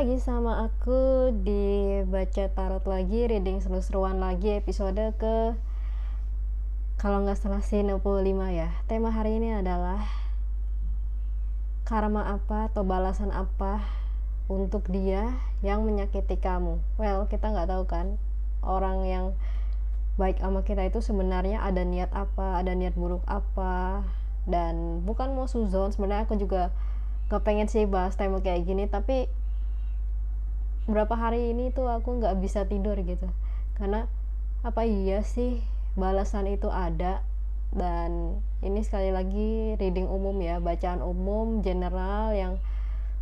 lagi sama aku di Baca Tarot lagi, reading seru-seruan lagi, episode ke kalau nggak salah sih 65 ya. Tema hari ini adalah karma apa atau balasan apa untuk dia yang menyakiti kamu. Well, kita nggak tahu kan orang yang baik sama kita itu sebenarnya ada niat apa, ada niat buruk apa. Dan bukan mau suzon, sebenarnya aku juga gak pengen sih bahas tema kayak gini, tapi berapa hari ini tuh aku nggak bisa tidur gitu karena apa iya sih balasan itu ada. Dan ini sekali lagi reading umum ya, bacaan umum general yang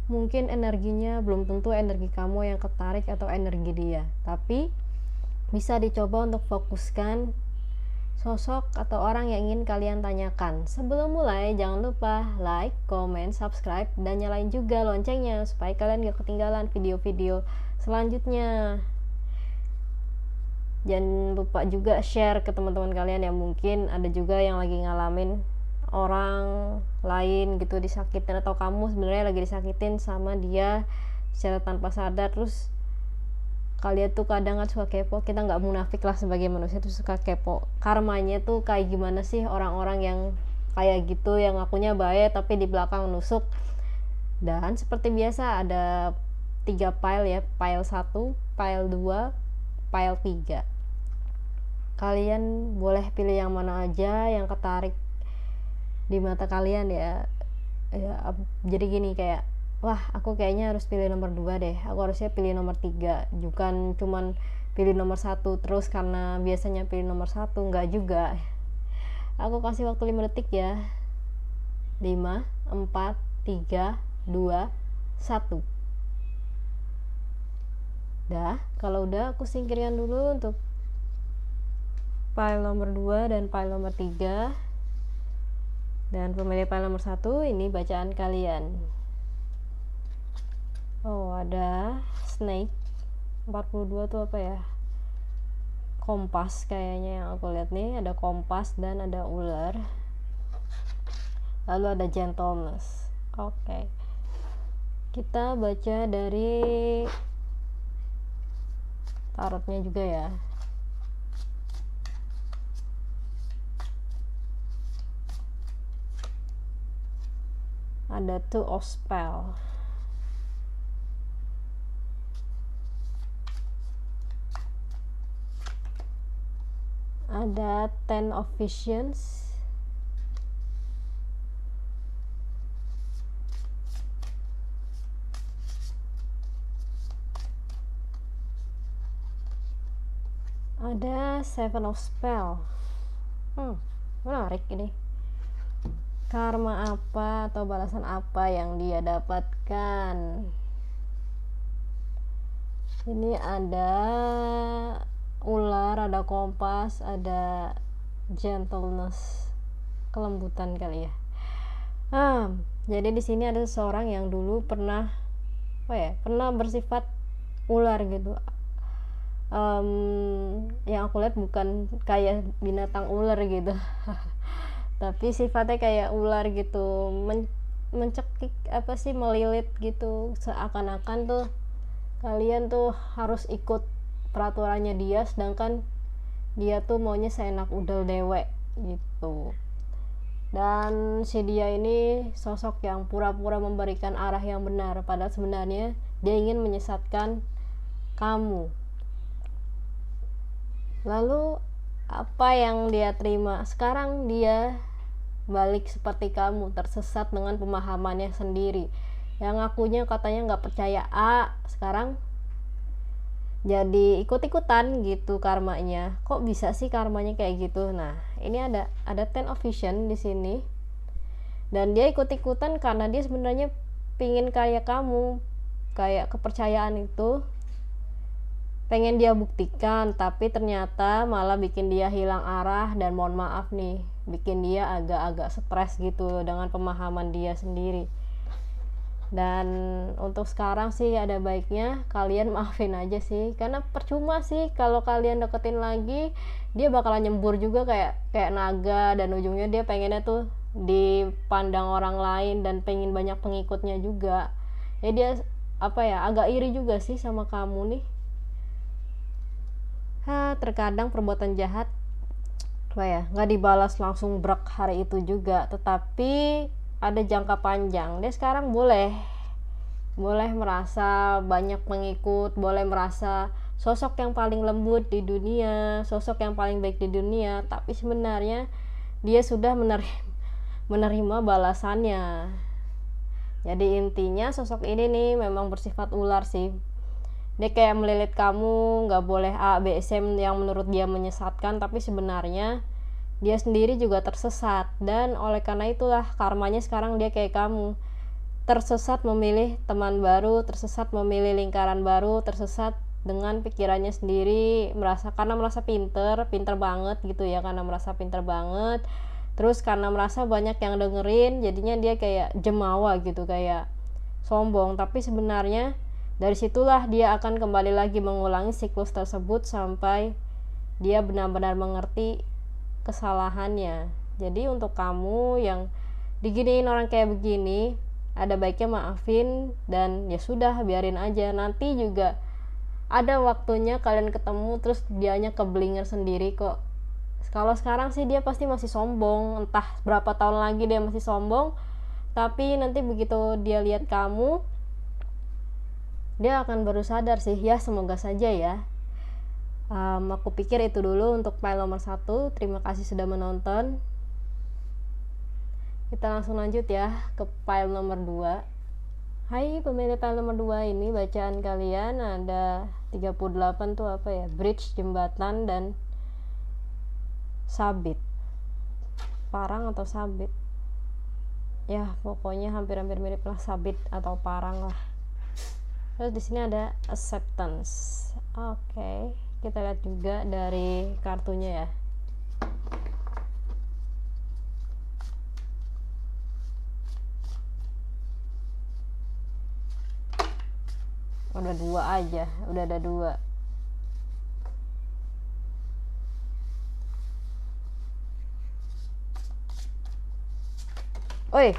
mungkin energinya belum tentu energi kamu yang ketarik atau energi dia, tapi bisa dicoba untuk fokuskan sosok atau orang yang ingin kalian tanyakan. Sebelum mulai, jangan lupa like, comment, subscribe, dan nyalain juga loncengnya supaya kalian gak ketinggalan video-video selanjutnya. Jangan lupa juga share ke teman-teman kalian yang mungkin ada juga yang lagi ngalamin orang lain gitu disakitin, atau kamu sebenarnya lagi disakitin sama dia secara tanpa sadar. Terus kalian tuh kadang kan suka kepo, kita nggak munafik lah sebagai manusia tuh suka kepo karmanya tuh kayak gimana sih orang-orang yang kayak gitu, yang ngakunya baik tapi di belakang nusuk. Dan seperti biasa ada 3 file ya, file 1, file 2, file 3. Kalian boleh pilih yang mana aja yang ketarik di mata kalian ya. Jadi gini, kayak wah aku kayaknya harus pilih nomor 2 deh, aku harusnya pilih nomor 3, bukan cuman pilih nomor 1 terus karena biasanya pilih nomor 1, enggak juga. Aku kasih waktu 5 detik ya. 5, 4, 3, 2, 1. Dah, kalau udah aku singkirkan dulu untuk file nomor 2 dan file nomor 3. Dan pemilih file nomor 1, ini bacaan kalian. Oh, ada snake 42 tuh apa ya? Kompas kayaknya yang aku lihat nih, ada kompas dan ada ular. Lalu ada gentleness. Oke. Kita baca dari tarotnya juga ya. Ada two of spell. Ada 10 of visions. Ada 7 of spell. Menarik ini. Karma apa atau balasan apa yang dia dapatkan? Ini ada ular, ada kompas, ada gentleness, kelembutan kali ya. Jadi di sini ada seseorang yang dulu pernah bersifat ular gitu. Yang aku lihat bukan kayak binatang ular gitu tapi sifatnya kayak ular gitu, mencekik melilit gitu, seakan-akan tuh kalian tuh harus ikut peraturannya dia, sedangkan dia tuh maunya seenak udel dewek gitu. Dan si dia ini sosok yang pura-pura memberikan arah yang benar, padahal sebenarnya dia ingin menyesatkan kamu. Lalu apa yang dia terima? Sekarang dia balik seperti kamu, tersesat dengan pemahamannya sendiri. Yang ngakunya katanya nggak percaya A, sekarang jadi ikut-ikutan gitu karmanya. Kok bisa sih karmanya kayak gitu? Nah, ini ada 10 of vision di sini. Dan dia ikut-ikutan karena dia sebenarnya pingin kayak kamu, kayak kepercayaan itu pengen dia buktikan, tapi ternyata malah bikin dia hilang arah dan mohon maaf nih, bikin dia agak-agak stres gitu dengan pemahaman dia sendiri. Dan untuk sekarang sih ada baiknya kalian maafin aja sih, karena percuma sih kalau kalian deketin lagi, dia bakalan nyembur juga kayak naga, dan ujungnya dia pengennya tuh dipandang orang lain dan pengen banyak pengikutnya juga. Ya dia agak iri juga sih sama kamu nih. Terkadang perbuatan jahat nggak dibalas langsung brak hari itu juga, tetapi ada jangka panjang. Dia sekarang boleh merasa banyak pengikut, boleh merasa sosok yang paling lembut di dunia, sosok yang paling baik di dunia, tapi sebenarnya dia sudah menerima balasannya. Jadi intinya sosok ini nih memang bersifat ular sih. Dia kayak melilit kamu, nggak boleh A, B, C yang menurut dia menyesatkan, tapi sebenarnya dia sendiri juga tersesat. Dan oleh karena itulah karmanya sekarang dia kayak kamu, tersesat memilih teman baru, tersesat memilih lingkaran baru, tersesat dengan pikirannya sendiri, karena merasa pinter banget gitu ya, karena merasa pinter banget, terus karena merasa banyak yang dengerin, jadinya dia kayak jemawa gitu, kayak sombong. Tapi sebenarnya dari situlah dia akan kembali lagi mengulangi siklus tersebut sampai dia benar-benar mengerti kesalahannya. Jadi untuk kamu yang diginiin orang kayak begini, ada baiknya maafin dan ya sudah, biarin aja. Nanti juga ada waktunya kalian ketemu, terus dianya keblinger sendiri kok. Kalau sekarang sih dia pasti masih sombong, entah berapa tahun lagi dia masih sombong, tapi nanti begitu dia lihat kamu, dia akan baru sadar sih. Ya semoga saja ya. Aku pikir itu dulu untuk file nomor 1. Terima kasih sudah menonton. Kita langsung lanjut ya ke file nomor 2. Hai pemilik file nomor 2, ini bacaan kalian ada 38 tuh bridge, jembatan, dan sabit. Parang atau sabit, ya pokoknya hampir-hampir mirip lah, sabit atau parang lah. Terus di sini ada acceptance. Oke, kita lihat juga dari kartunya ya. Udah 2 aja, udah ada 2. Oi,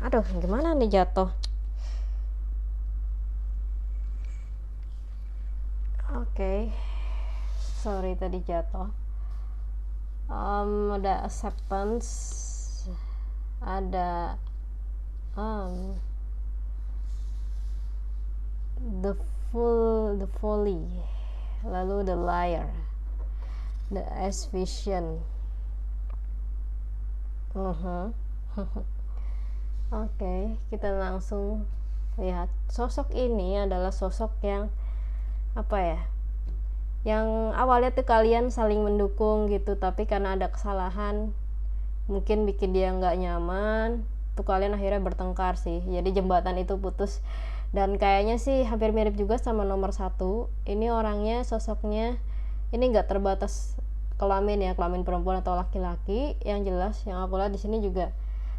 aduh gimana nih jatuh. Oke, sorry tadi jatuh. Ada acceptance, ada the folly, lalu the liar, the vision. Oke, kita langsung lihat. Sosok ini adalah sosok yang yang awalnya tuh kalian saling mendukung gitu, tapi karena ada kesalahan mungkin bikin dia nggak nyaman, tuh kalian akhirnya bertengkar sih. Jadi jembatan itu putus. Dan kayaknya sih hampir mirip juga sama nomor 1. Ini orangnya, sosoknya ini nggak terbatas kelamin ya, kelamin perempuan atau laki-laki. Yang jelas yang aku lihat di sini juga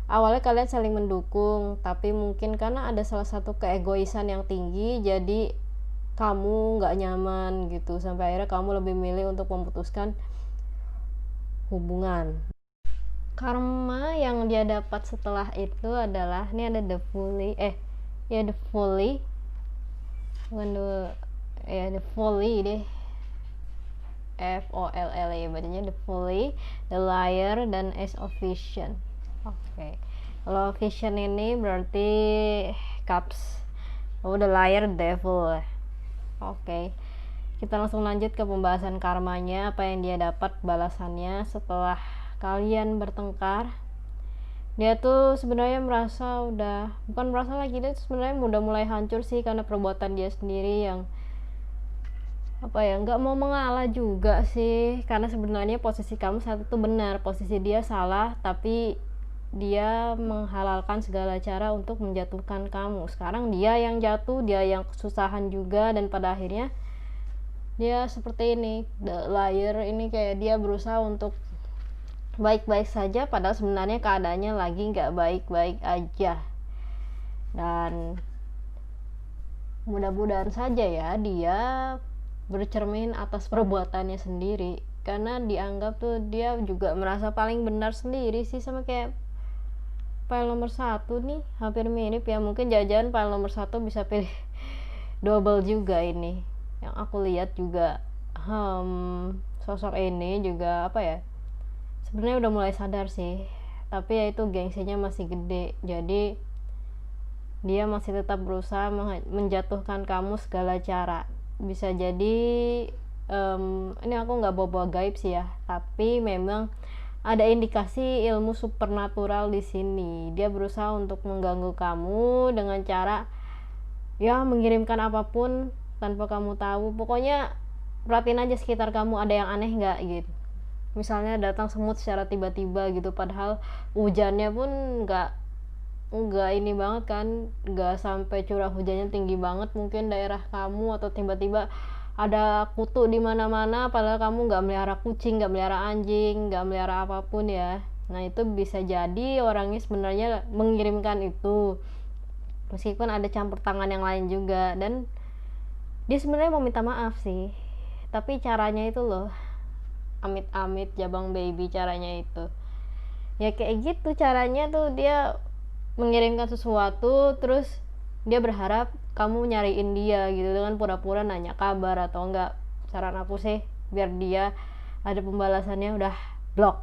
awalnya kalian saling mendukung, tapi mungkin karena ada salah satu keegoisan yang tinggi, jadi kamu nggak nyaman gitu, sampai akhirnya kamu lebih milih untuk memutuskan hubungan. Karma yang dia dapat setelah itu adalah, ini ada the folly, the folly, the folly deh, FOLL bacanya, the folly, the liar, dan Ace of Vision. Oke. Kalau vision ini berarti cups. The liar, devil. Oke. Kita langsung lanjut ke pembahasan karmanya, apa yang dia dapat balasannya setelah kalian bertengkar. Dia tuh sebenarnya merasa bukan merasa lagi, dia sebenarnya udah mulai hancur sih karena perbuatan dia sendiri yang nggak mau mengalah juga sih, karena sebenarnya posisi kamu saat itu benar, posisi dia salah, tapi dia menghalalkan segala cara untuk menjatuhkan kamu. Sekarang dia yang jatuh, dia yang kesusahan juga, dan pada akhirnya dia seperti ini. The liar ini kayak dia berusaha untuk baik-baik saja, padahal sebenarnya keadaannya lagi nggak baik-baik aja. Dan mudah-mudahan saja ya dia bercermin atas perbuatannya sendiri, karena dianggap tuh dia juga merasa paling benar sendiri sih, sama kayak file nomor 1 nih, hampir mirip ya. Mungkin jajan file nomor 1 bisa pilih double juga ini yang aku lihat juga. Sosok ini juga apa ya, sebenarnya udah mulai sadar sih, tapi ya itu gengsinya masih gede, jadi dia masih tetap berusaha menjatuhkan kamu segala cara. Bisa jadi ini aku nggak bawa-bawa gaib sih ya, tapi memang ada indikasi ilmu supernatural di sini. Dia berusaha untuk mengganggu kamu dengan cara ya mengirimkan apapun tanpa kamu tahu. Pokoknya perhatiin aja sekitar kamu ada yang aneh nggak gitu. Misalnya datang semut secara tiba-tiba gitu, padahal hujannya pun nggak ini banget kan, nggak sampai curah hujannya tinggi banget mungkin daerah kamu, atau tiba-tiba ada kutu di mana-mana padahal kamu nggak melihara kucing, nggak melihara anjing, nggak melihara apapun ya. Nah itu bisa jadi orangnya sebenarnya mengirimkan itu, meskipun ada campur tangan yang lain juga, dan dia sebenarnya mau minta maaf sih, tapi caranya itu loh, amit-amit jabang baby, caranya itu ya kayak gitu. Caranya tuh dia mengirimkan sesuatu, terus dia berharap kamu nyariin dia gitu, dengan pura-pura nanya kabar atau enggak. Saran aku sih biar dia ada pembalasannya, udah blok.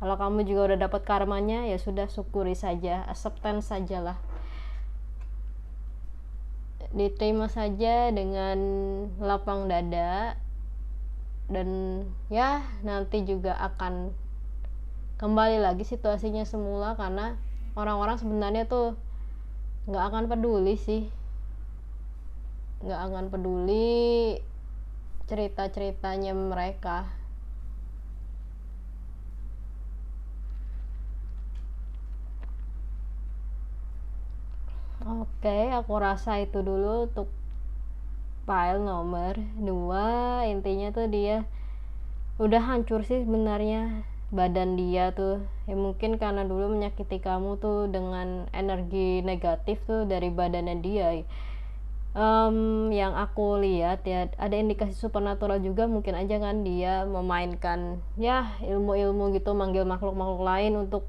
Kalau kamu juga udah dapat karmanya, ya sudah, syukuri saja, acceptance sajalah, diterima saja dengan lapang dada. Dan ya nanti juga akan kembali lagi situasinya semula, karena orang-orang sebenarnya tuh nggak akan peduli sih, nggak akan peduli cerita-ceritanya mereka. Oke, aku rasa itu dulu untuk file nomor 2. Intinya tuh dia udah hancur sih sebenarnya badan dia tuh ya, mungkin karena dulu menyakiti kamu tuh dengan energi negatif tuh dari badannya dia. Yang aku lihat ya ada indikasi supernatural juga, mungkin aja kan dia memainkan ya ilmu-ilmu gitu, manggil makhluk-makhluk lain untuk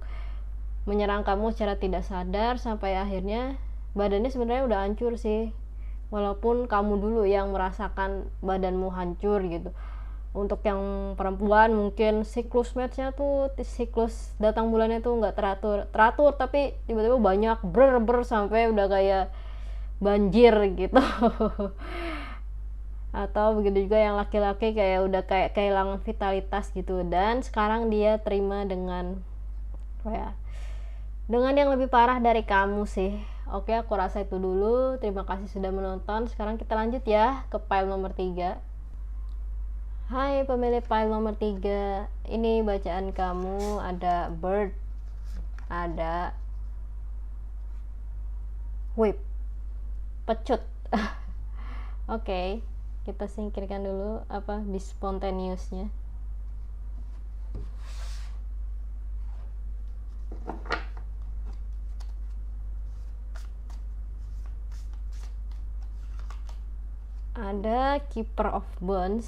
menyerang kamu secara tidak sadar, sampai akhirnya badannya sebenarnya udah hancur sih, walaupun kamu dulu yang merasakan badanmu hancur gitu. Untuk yang perempuan mungkin siklus matchnya tuh, siklus datang bulannya tuh nggak teratur tapi tiba-tiba banyak ber sampai udah kayak banjir gitu. Atau begitu juga yang laki-laki kayak udah kayak kehilangan vitalitas gitu, dan sekarang dia terima dengan apa ya, dengan yang lebih parah dari kamu sih. Oke, aku rasa itu dulu. Terima kasih sudah menonton. Sekarang kita lanjut ya ke file nomor 3. Hai pemilik file nomor 3, ini bacaan kamu. Ada bird, ada whip, pecut. Oke, kita singkirkan dulu apa di spontaneousnya. Ada keeper of bones,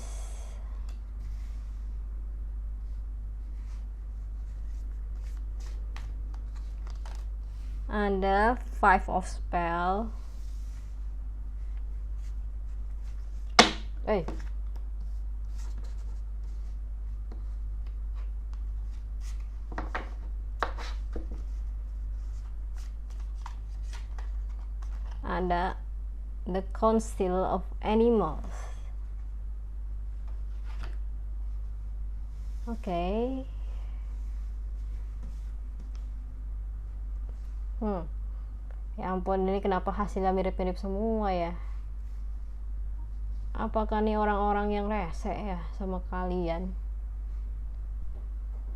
ada five of spell, ada the council of animals. Oke. Ya ampun, ini kenapa hasilnya mirip-mirip semua ya? Apakah nih orang-orang yang rese ya sama kalian?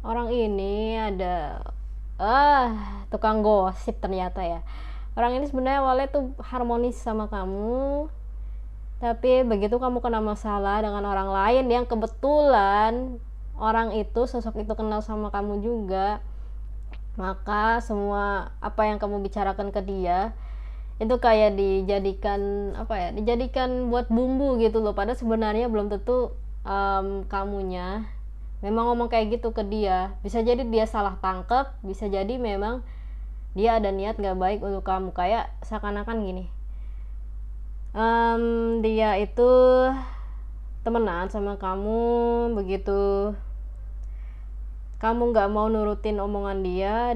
Orang ini ada tukang gosip ternyata ya. Orang ini sebenarnya awalnya tuh harmonis sama kamu, tapi begitu kamu kena masalah dengan orang lain yang kebetulan orang itu, sosok itu kenal sama kamu juga, maka semua apa yang kamu bicarakan ke dia itu kayak dijadikan buat bumbu gitu loh, padahal sebenarnya belum tentu kamunya memang ngomong kayak gitu ke dia. Bisa jadi dia salah tangkep, bisa jadi memang dia ada niat gak baik untuk kamu, kayak seakan-akan gini, Dia itu temenan sama kamu, begitu kamu nggak mau nurutin omongan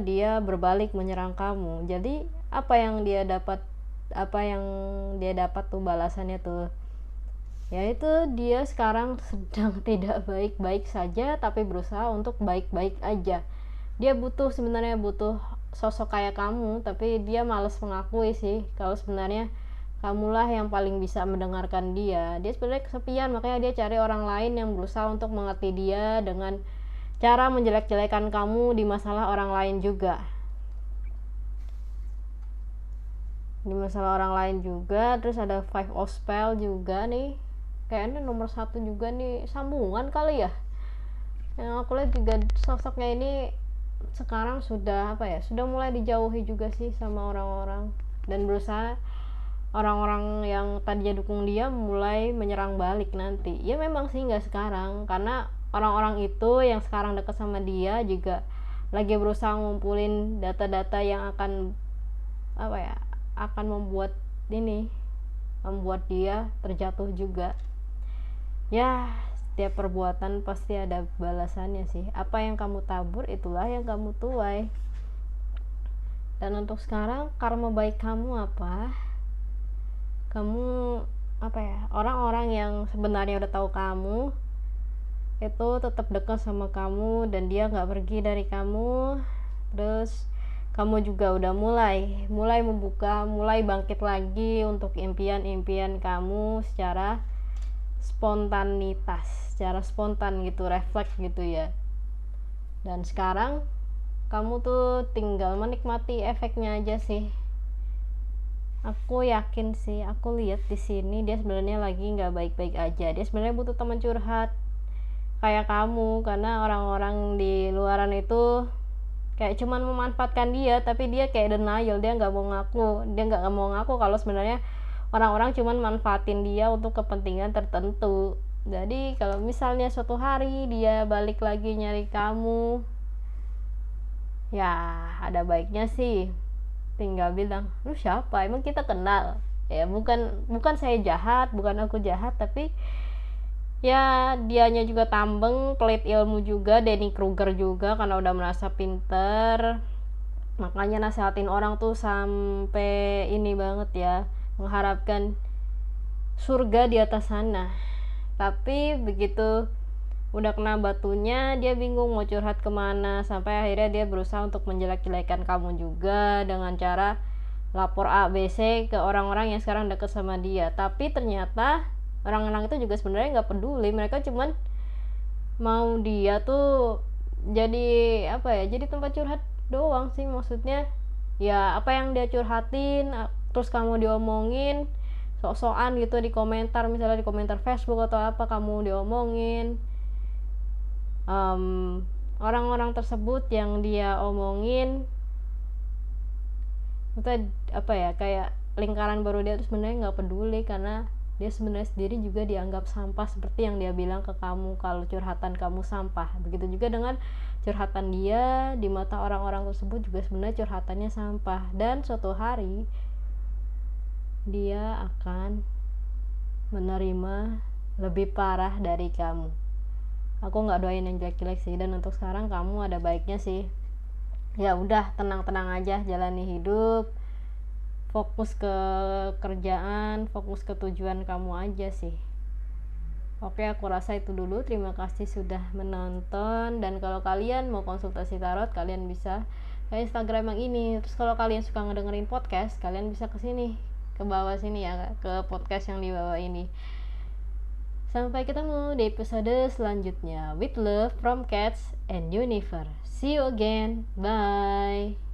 dia berbalik menyerang kamu. Jadi apa yang dia dapat tuh balasannya tuh, yaitu dia sekarang sedang tidak baik-baik saja tapi berusaha untuk baik-baik aja. Dia sebenarnya butuh sosok kayak kamu, tapi dia malas mengakui sih kalau sebenarnya kamulah yang paling bisa mendengarkan dia. Dia sebenarnya kesepian, makanya dia cari orang lain yang berusaha untuk mengerti dia dengan cara menjelek-jelekan kamu di masalah orang lain juga. Terus ada Five of Spell juga nih, kayaknya nomor 1 juga nih, sambungan kali ya. Yang aku lihat juga sosoknya ini sekarang sudah mulai dijauhi juga sih sama orang-orang, dan berusaha orang-orang yang tadinya dukung dia mulai menyerang balik nanti. Ya memang sih nggak sekarang, karena orang-orang itu yang sekarang dekat sama dia juga lagi berusaha ngumpulin data-data yang akan membuat dia terjatuh juga. Ya, setiap perbuatan pasti ada balasannya sih. Apa yang kamu tabur, itulah yang kamu tuai. Dan untuk sekarang, karma baik kamu apa? Kamu orang-orang yang sebenarnya udah tahu kamu itu tetap dekat sama kamu, dan dia nggak pergi dari kamu. Terus kamu juga udah mulai membuka, mulai bangkit lagi untuk impian-impian kamu secara spontan gitu, refleks gitu ya. Dan sekarang kamu tuh tinggal menikmati efeknya aja sih. Aku yakin sih, aku lihat di sini dia sebenarnya lagi nggak baik-baik aja. Dia sebenarnya butuh teman curhat kayak kamu, karena orang-orang di luaran itu kayak cuman memanfaatkan dia, tapi dia kayak denial, dia nggak mau ngaku kalau sebenarnya orang-orang cuman manfaatin dia untuk kepentingan tertentu. Jadi kalau misalnya suatu hari dia balik lagi nyari kamu, ya ada baiknya sih tinggal bilang, lu siapa, emang kita kenal? Ya bukan saya jahat, bukan aku jahat, tapi ya dianya juga tambeng, pelit ilmu juga, Denny Kruger juga, karena udah merasa pinter, makanya nasehatin orang tuh sampai ini banget ya, mengharapkan surga di atas sana. Tapi begitu udah kena batunya, dia bingung mau curhat kemana, sampai akhirnya dia berusaha untuk menjelek-jelekan kamu juga dengan cara lapor ABC ke orang-orang yang sekarang deket sama dia. Tapi ternyata orang-orang itu juga sebenarnya nggak peduli, mereka cuman mau dia tuh jadi jadi tempat curhat doang sih. Maksudnya ya apa yang dia curhatin terus kamu diomongin sok-sokan gitu di komentar, misalnya di komentar Facebook atau apa, kamu diomongin. Orang-orang tersebut yang dia omongin itu kayak lingkaran baru dia tuh sebenarnya nggak peduli, karena dia sebenarnya sendiri juga dianggap sampah, seperti yang dia bilang ke kamu kalau curhatan kamu sampah. Begitu juga dengan curhatan dia, di mata orang-orang tersebut juga sebenarnya curhatannya sampah, dan suatu hari dia akan menerima lebih parah dari kamu. Aku nggak doain yang jelek-jelek sih, dan untuk sekarang kamu ada baiknya sih. Ya udah, tenang-tenang aja, jalani hidup, fokus ke kerjaan, fokus ke tujuan kamu aja sih. Oke, aku rasa itu dulu. Terima kasih sudah menonton, dan kalau kalian mau konsultasi tarot, kalian bisa ke Instagram yang ini. Terus kalau kalian suka ngedengerin podcast, kalian bisa kesini, ke bawah sini ya, ke podcast yang di bawah ini. Sampai ketemu di episode selanjutnya. With love from Cats and Universe. See you again. Bye.